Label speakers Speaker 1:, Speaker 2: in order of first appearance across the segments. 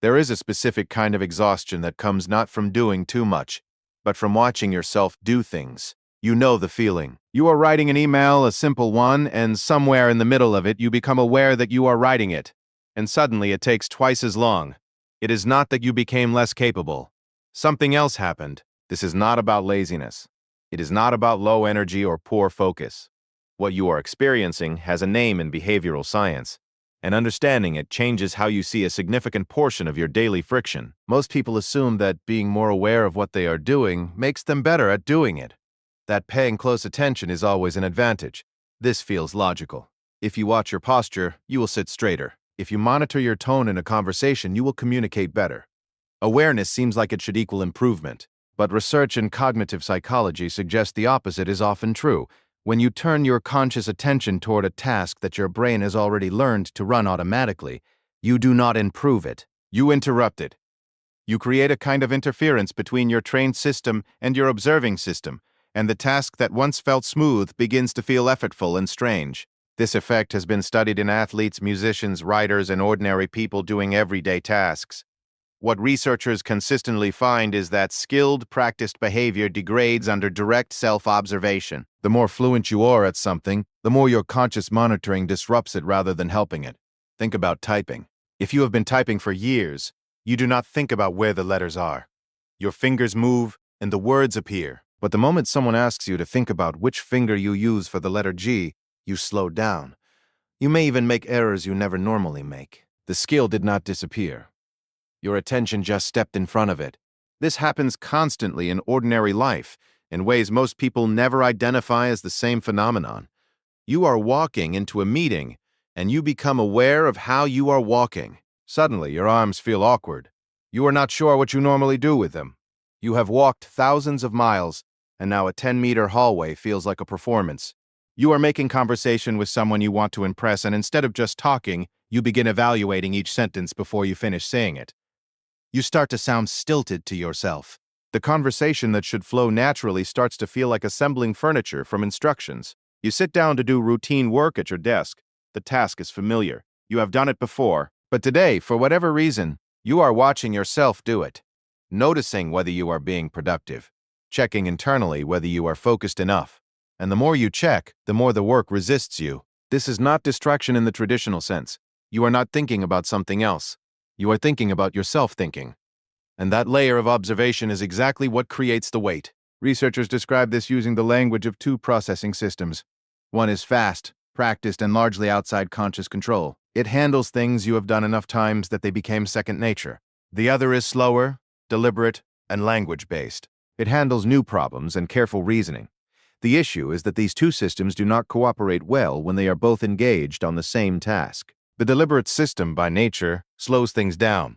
Speaker 1: There is a specific kind of exhaustion that comes not from doing too much, but from watching yourself do things. You know the feeling. You are writing an email, a simple one, and somewhere in the middle of it you become aware that you are writing it, and suddenly it takes twice as long. It is not that you became less capable. Something else happened. This is not about laziness. It is not about low energy or poor focus. What you are experiencing has a name in behavioral science, and understanding it changes how you see a significant portion of your daily friction. Most people assume that being more aware of what they are doing makes them better at doing it, that paying close attention is always an advantage. This feels logical. If you watch your posture, you will sit straighter. If you monitor your tone in a conversation, you will communicate better. Awareness seems like it should equal improvement, but research in cognitive psychology suggests the opposite is often true. When you turn your conscious attention toward a task that your brain has already learned to run automatically, you do not improve it. You interrupt it. You create a kind of interference between your trained system and your observing system, and the task that once felt smooth begins to feel effortful and strange. This effect has been studied in athletes, musicians, writers, and ordinary people doing everyday tasks. What researchers consistently find is that skilled, practiced behavior degrades under direct self-observation. The more fluent you are at something, the more your conscious monitoring disrupts it rather than helping it. Think about typing. If you have been typing for years, you do not think about where the letters are. Your fingers move, and the words appear. But the moment someone asks you to think about which finger you use for the letter G, you slow down. You may even make errors you never normally make. The skill did not disappear. Your attention just stepped in front of it. This happens constantly in ordinary life, in ways most people never identify as the same phenomenon. You are walking into a meeting, and you become aware of how you are walking. Suddenly, your arms feel awkward. You are not sure what you normally do with them. You have walked thousands of miles, and now a 10-meter hallway feels like a performance. You are making conversation with someone you want to impress, and instead of just talking, you begin evaluating each sentence before you finish saying it. You start to sound stilted to yourself. The conversation that should flow naturally starts to feel like assembling furniture from instructions. You sit down to do routine work at your desk. The task is familiar. You have done it before, but today, for whatever reason, you are watching yourself do it, noticing whether you are being productive, checking internally whether you are focused enough. And the more you check, the more the work resists you. This is not distraction in the traditional sense. You are not thinking about something else. You are thinking about yourself thinking. And that layer of observation is exactly what creates the weight. Researchers describe this using the language of two processing systems. One is fast, practiced, and largely outside conscious control. It handles things you have done enough times that they became second nature. The other is slower, deliberate, and language-based. It handles new problems and careful reasoning. The issue is that these two systems do not cooperate well when they are both engaged on the same task. The deliberate system, by nature, slows things down.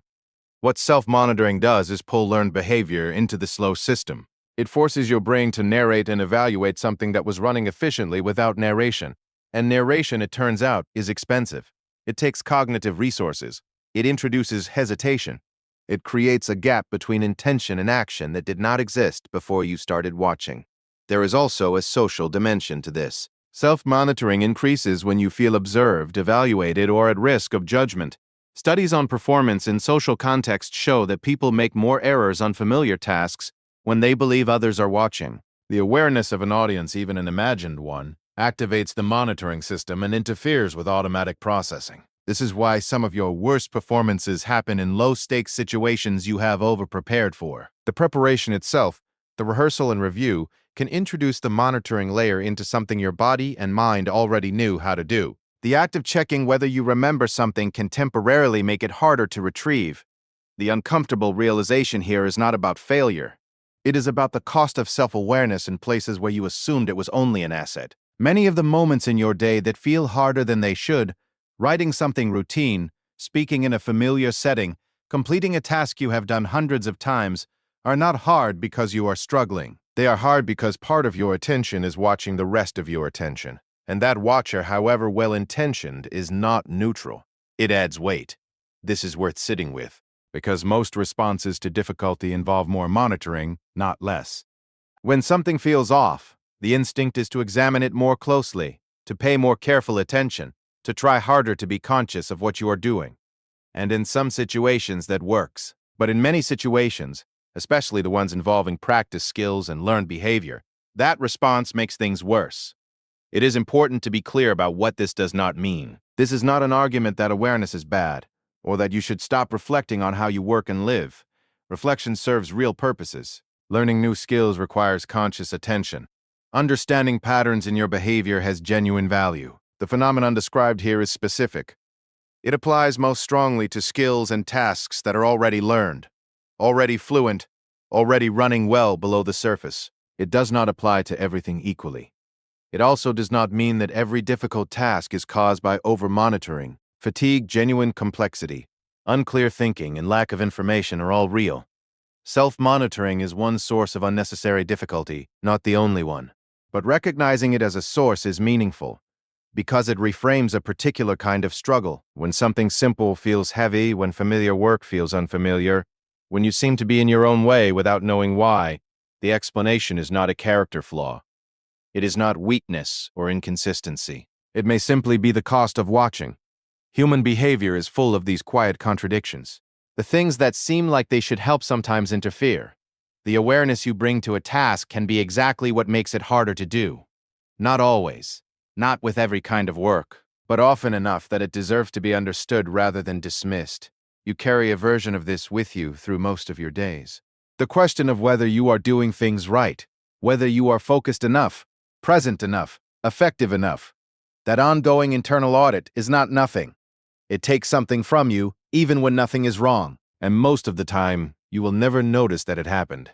Speaker 1: What self-monitoring does is pull learned behavior into the slow system. It forces your brain to narrate and evaluate something that was running efficiently without narration. And narration, it turns out, is expensive. It takes cognitive resources. It introduces hesitation. It creates a gap between intention and action that did not exist before you started watching. There is also a social dimension to this. Self-monitoring increases when you feel observed, evaluated, or at risk of judgment. Studies on performance in social contexts show that people make more errors on familiar tasks when they believe others are watching. The awareness of an audience, even an imagined one, activates the monitoring system and interferes with automatic processing. This is why some of your worst performances happen in low-stakes situations you have over-prepared for. The preparation itself, the rehearsal and review, can introduce the monitoring layer into something your body and mind already knew how to do. The act of checking whether you remember something can temporarily make it harder to retrieve. The uncomfortable realization here is not about failure. It is about the cost of self-awareness in places where you assumed it was only an asset. Many of the moments in your day that feel harder than they should, writing something routine, speaking in a familiar setting, completing a task you have done hundreds of times, are not hard because you are struggling. They are hard because part of your attention is watching the rest of your attention. And that watcher, however well-intentioned, is not neutral. It adds weight. This is worth sitting with, because most responses to difficulty involve more monitoring, not less. When something feels off, the instinct is to examine it more closely, to pay more careful attention, to try harder to be conscious of what you are doing. And in some situations that works. But in many situations, especially the ones involving practice skills and learned behavior, that response makes things worse. It is important to be clear about what this does not mean. This is not an argument that awareness is bad, or that you should stop reflecting on how you work and live. Reflection serves real purposes. Learning new skills requires conscious attention. Understanding patterns in your behavior has genuine value. The phenomenon described here is specific. It applies most strongly to skills and tasks that are already learned, already fluent, already running well below the surface. It does not apply to everything equally. It also does not mean that every difficult task is caused by over-monitoring. Fatigue, genuine complexity, unclear thinking, and lack of information are all real. Self-monitoring is one source of unnecessary difficulty, not the only one. But recognizing it as a source is meaningful, because it reframes a particular kind of struggle. When something simple feels heavy, when familiar work feels unfamiliar, when you seem to be in your own way without knowing why, the explanation is not a character flaw. It is not weakness or inconsistency. It may simply be the cost of watching. Human behavior is full of these quiet contradictions. The things that seem like they should help sometimes interfere. The awareness you bring to a task can be exactly what makes it harder to do. Not always, not with every kind of work, but often enough that it deserves to be understood rather than dismissed. You carry a version of this with you through most of your days. The question of whether you are doing things right, whether you are focused enough, present enough, effective enough. That ongoing internal audit is not nothing. It takes something from you, even when nothing is wrong, and most of the time, you will never notice that it happened.